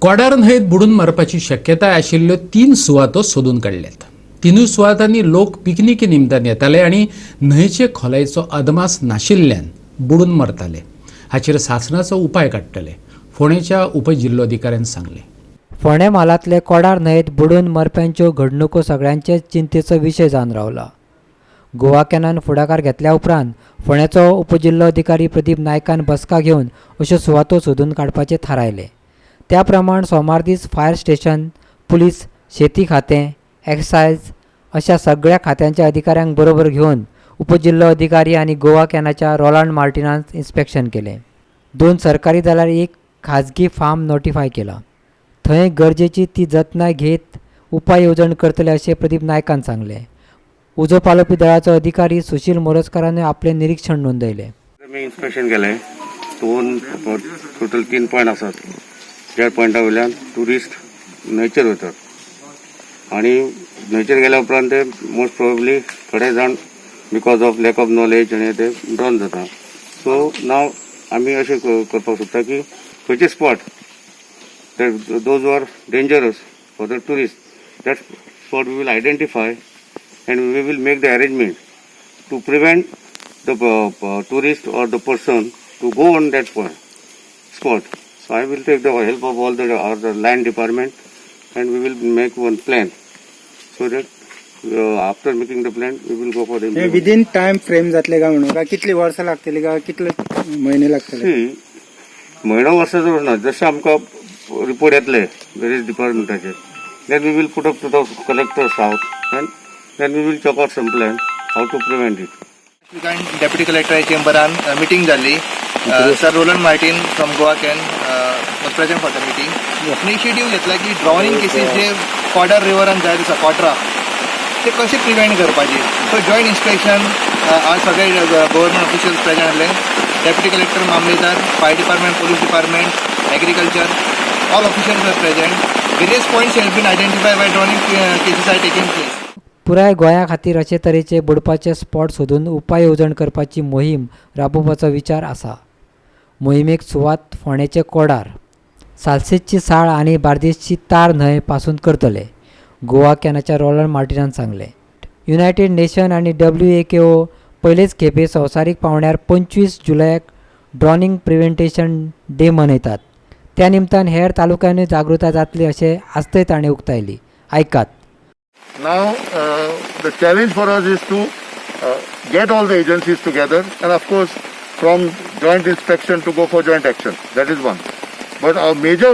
कोडार न्हंयेत बुडून मरपाची शक्यताय आशिल्ल्यो 3 सुवातो सोदून काडल्यात. तिनूय सुवातांनी लोक पिकनिके निमतान येताले आनी न्हंयचे खोलायेचो अदमास नाशिल्ल्यान बुडून मरताले. हाचेर शासनाचो उपाय काडटले, फोंडेच्या उपजिल्लोधिकाऱ्यान सांगले. फोंडे म्हालांतले कोडार न्हंयेत बुडून मरप्यांच्यो घडणुको सगळ्यांचेच चिंतेचो विशय जावन रावला. गोवा कॅनान फुडाकार घेतल्या उपरांत फोंडेचो उपजिल्लोधिकारी प्रदीप नायकान बसका घेवन अश्यो सुवातो सोदून काडपाचें थारायलें. त्या प्रमाण सोमार दीस फायर स्टेशन, पुलीस, शेती खातें, एक्सायज अशा सगळ्या खात्यांच्या अधिकाऱ्यांक बरोबर घेवन उपजिल्लो अधिकारी आनी गोवा कॅनाच्या रोलांड मार्टिनान इन्स्पेक्शन केलें. 2 सरकारी दलार एक खाजगी फार्म नोटिफाय केला. थंय गरजेची ती जतनाय घेत उपाय येवजण करतले अशें प्रदीप नायकान सांगलें. उजो पालोवपी दळाचो अधिकारी सुशील मोरजकारान आपलें निरीक्षण नोंदयलें. मी इन्स्पेक्शन केलें. टोटल 3 पॉयंट आसात. त्या पॉयंटा वयल्यान ट्युरिस्ट न्हंयचेर वतात आनी न्हंयचेर गेल्या उपरांत ते मोस्ट प्रोबेबली थोडे जाण because of lack of knowledge आनी ते ड्रॉन जाता. सो नाव आमी अशें करपाक सोदता की खंयचे spot those are dangerous for the tourist, that spot we will identify and we will make the arrangement to prevent the tourist or the person to go on that spot. So I will take the help of all the land department and we will make one plan so that after making the plan we will go for the implementation. Within time frame जातले का म्हणून का कितली वर्सां लागतली का कितले महिने लागतले? महिनो वर्साचो ना, जशें आमकां रिपोर्ट येतले various डिपार्टमेंटाचे, then we will put up to the collector's house and then we will check out some plan how to prevent it. Deputy Collector Chamberan meeting जाल्ली. Sir Roland Martin from Goa Can was present for the meeting. Initiative घेतला की drawing cases जे cadre रिव्हरान जाय आसा कॉड्रा ते कशे prevent करपाचे. So joint inspection आज सगळे गव्हर्नमेंट ऑफिशियल्स प्रेजेंट आसले. डेप्युटी कलेक्टर मामलेदार, fire department, police department, agriculture, all officials are present. Various points have been identified by drawing cases are taking place. पुराय गोंया खातीर अशे तरेचे बुडपाचे स्पॉट सोदून उपाय येवजण करपाची मोहीम राबोवपाचो विचार आसा. मोहिमेक सुवात फोंडेचे कोडार, सालसेतची साळ आनी बार्देसची तार न्हंय पासून करतले, गोवा कॅनाच्या रोलंड मार्टिनान सांगलें. युनायटेड नेशन आनी WHO पयलेच खेपे संवसारीक पावंड्यार 25 जुलयाक ड्रॉनिंग प्रिव्हेंटेशन डे मनयतात. त्या निमतान हेर तालुक्यांनी जागृताय जातली अशें आस्तय ताणें उक्तायली. आयकात. Now, the challenge for us is to get all the agencies together and of course from joint inspection to go for joint action. That is one. But our major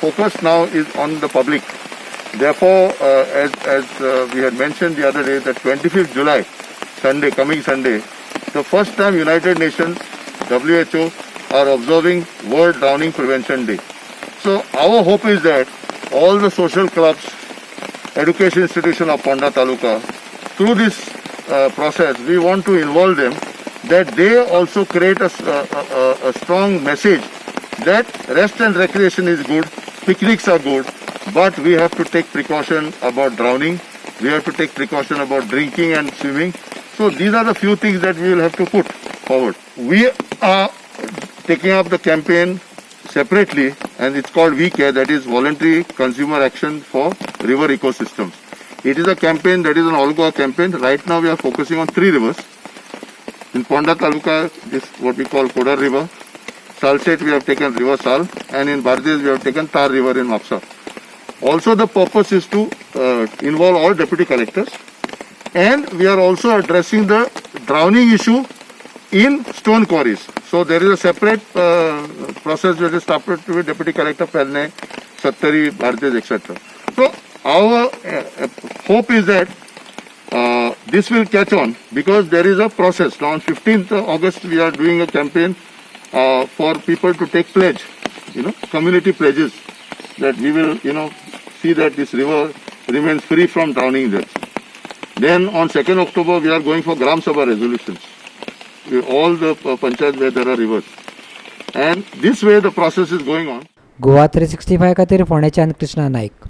focus now is on the public. Therefore, as we had mentioned the other day, that 25th July, Sunday, coming Sunday, the first time United Nations, WHO are observing World Drowning Prevention Day. So our hope is that all the social clubs, education institution of Ponda Taluka, through this process we want to involve them, that they also create a strong message that rest and recreation is good, picnics are good, but we have to take precaution about drowning, we have to take precaution about drinking and swimming. So these are the few things that we will have to put forward. We are taking up the campaign separately and it's called We Care, that is Voluntary Consumer Action for River Ecosystems. It is a campaign that is an all Goa campaign. Right now we are focusing on 3 rivers. In Ponda Taluka, this what we call Kodar River. Salset we have taken River Sal, and in Bardes we have taken Tar River in Mapsa. Also the purpose is to involve all deputy collectors, and we are also addressing the drowning issue in stone quarries. So there is a separate process which is started with Deputy Collector Pelne, Sattari, Bardes, etc. So our hope is that this will catch on because there is a process. Now on 15th August we are doing a campaign for people to take pledge, community pledges, that we will, see that this river remains free from drowning deaths. Then on 2nd October we are going for Gram Sabha resolutions. All the panchayats where there are rivers, and this way the process is going on. Goa 365 खातीर फोंडेच्यान कृष्णा नाईक.